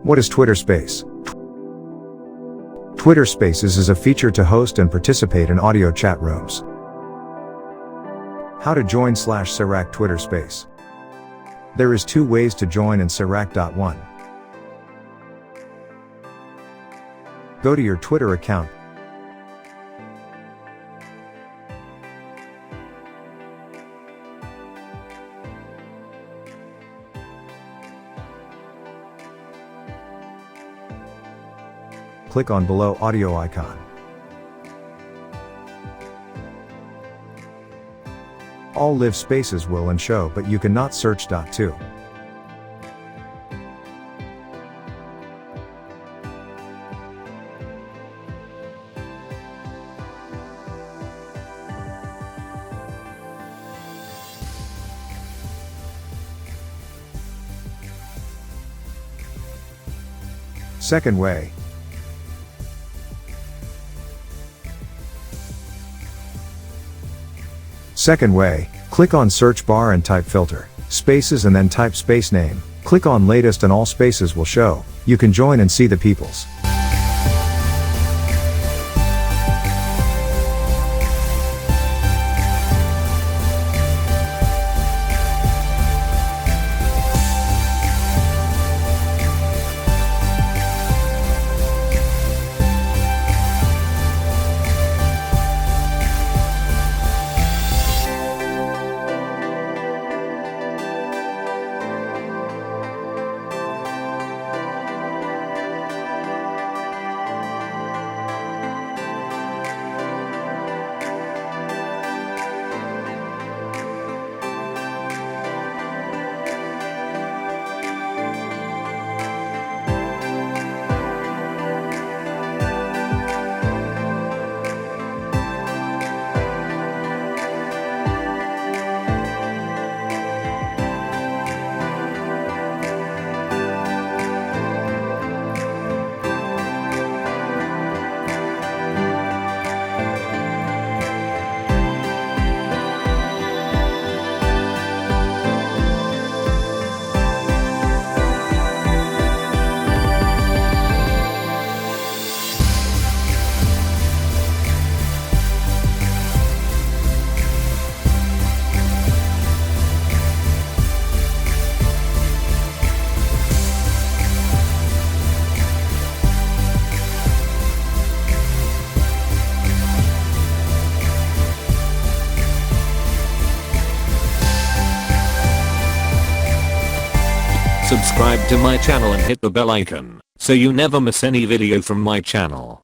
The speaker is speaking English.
What is Twitter Space? Twitter Spaces is a feature to host and participate in audio chat rooms. How to join /Sirac Twitter Space. There is 2 ways to join in Sirac.1. Go to your Twitter account. Click on below audio icon. All live spaces will and show, but you cannot search. 2. Second way. Second way, click on search bar and type filter, spaces and then type space name. Click on latest and all spaces will show. You can join and see the peoples. Subscribe to my channel and hit the bell icon, so you never miss any video from my channel.